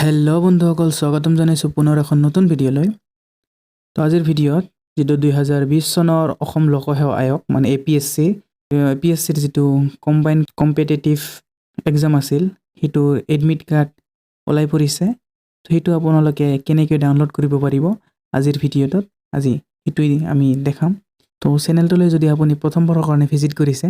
Hello' বন্ধুসকল, স্বাগতম জনাইছোঁ পুনৰ এখন নতুন ভিডিঅ'লৈ। তো আজিৰ ভিডিঅ'ত যিটো 2020 চনৰ অসম লোকসেৱা আয়োগ মানে APSCৰ যিটো কম্বাইন কম্পিটিটিভ এক্সাম আছিল, সেইটো এডমিট কাৰ্ড ওলাই পৰিছে। তো সেইটো আপোনালোকে কেনেকৈ ডাউনলোড কৰিব পাৰিব আজিৰ ভিডিঅ'টোত আজি সেইটোৱেই আমি দেখাম। তো চেনেলটোলৈ যদি আপুনি প্ৰথমবাৰৰ কাৰণে ভিজিট কৰিছে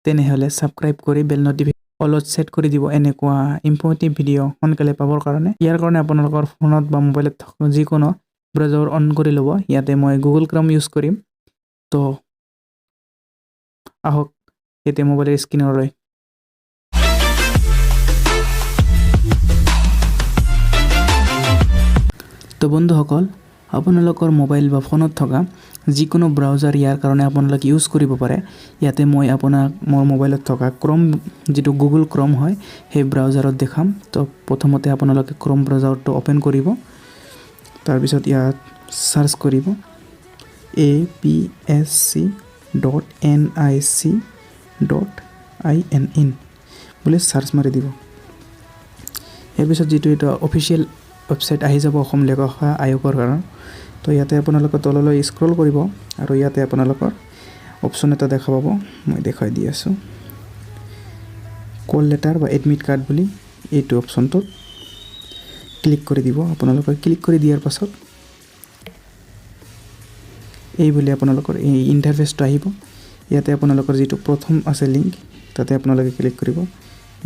তেনেহ'লে ছাবস্ক্ৰাইব কৰি বেল নটিফিকেশ্যন অলপ সেট কৰি দিব এনেকুৱা ইনফৰ্মেটিভ ভিডিঅ' সোনকালে পাবৰ কাৰণে। ইয়াৰ কাৰণে আপোনালোকৰ ফোনত বা মোবাইলত থকা যিকোনো ব্ৰাউজাৰ অন কৰি ল'ব। ইয়াতে মই গুগল ক্ৰম ইউজ কৰিম। তো আহক এতিয়া মোবাইলৰ স্ক্ৰীনলৈ। তো বন্ধুসকল, আপোনালোকৰ মোবাইল বা ফোনত থকা যিকোনো ব্ৰাউজাৰ ইয়াৰ কাৰণে আপোনালোকে ইউজ কৰিব পাৰে। ইয়াতে মই আপোনাক মোৰ মোবাইলত থকা ক্ৰম যিটো গুগল ক্ৰম হয় সেই ব্ৰাউজাৰত দেখাম। তো প্ৰথমতে আপোনালোকে ক্ৰম ব্ৰাউজাৰটো অ'পেন কৰিব। তাৰপিছত ইয়াত সাৰ্চ কৰিব apsc.nic.in বুলি সাৰ্চ মাৰি দিব। ইয়াৰ পিছত যিটো এটা অফিচিয়েল ৱেবছাইট আহি যাব অসম লোকসেৱা আয়োগৰ কাৰণে। তো ইয়াতে আপোনালোকে তললৈ স্ক্ৰল কৰিব আৰু ইয়াতে আপোনালোকৰ অপশ্যন এটা দেখা পাব। মই দেখাই দি আছোঁ, কল লেটাৰ বা এডমিট কাৰ্ড বুলি এইটো অপশ্যনটোত ক্লিক কৰি দিব। আপোনালোকে ক্লিক কৰি দিয়াৰ পাছত এই বুলি আপোনালোকৰ এই ইণ্টাৰফেচটো আহিব। ইয়াতে আপোনালোকৰ যিটো প্ৰথম আছে লিংক তাতে আপোনালোকে ক্লিক কৰিব।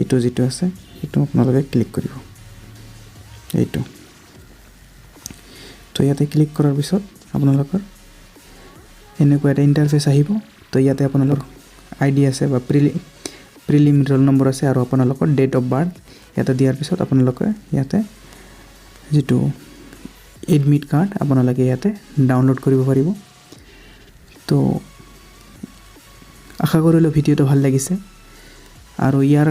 এইটো যিটো আছে সেইটো আপোনালোকে ক্লিক কৰিব এইটো। তো ইয়াতে ক্লিক কৰাৰ পিছত আপোনালোকৰ এনেকুৱা এটা ইণ্টাৰফেচ আহিব। তো ইয়াতে আপোনালোকৰ ID আছে বা প্ৰিলিম ৰোল নম্বৰ আছে আৰু আপোনালোকৰ ডেট অফ বাৰ্থ ইয়াতে দিয়াৰ পিছত আপোনালোকে ইয়াতে যিটো এডমিট কাৰ্ড আপোনালোকে ইয়াতে ডাউনলোড কৰিব পাৰিব। তো আশা কৰিলোঁ ভিডিঅ'টো ভাল লাগিছে আৰু ইয়াৰ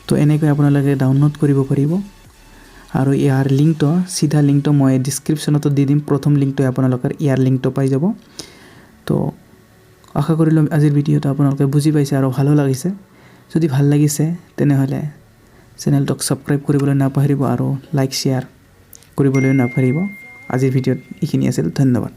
তো এনেকৈ আপোনালোকে ডাউনলোড কৰিব পাৰিব। আৰু ইয়াৰ লিংকটো চিধা লিংকটো মই ডিছক্ৰিপশ্যনতো দি দিম। প্ৰথম লিংকটো আপোনালোকৰ ইয়াৰ লিংকটো পাই যাব। তো আশা কৰিলোঁ আজিৰ ভিডিঅ'টো আপোনালোকে বুজি পাইছে আৰু ভালো লাগিছে। যদি ভাল লাগিছে তেনেহ'লে চেনেলটোক ছাবস্ক্ৰাইব কৰিবলৈ নাপাহৰিব আৰু লাইক শ্বেয়াৰ কৰিবলৈ নাপাহৰিব। আজিৰ ভিডিঅ'ত এইখিনি আছিল। ধন্যবাদ।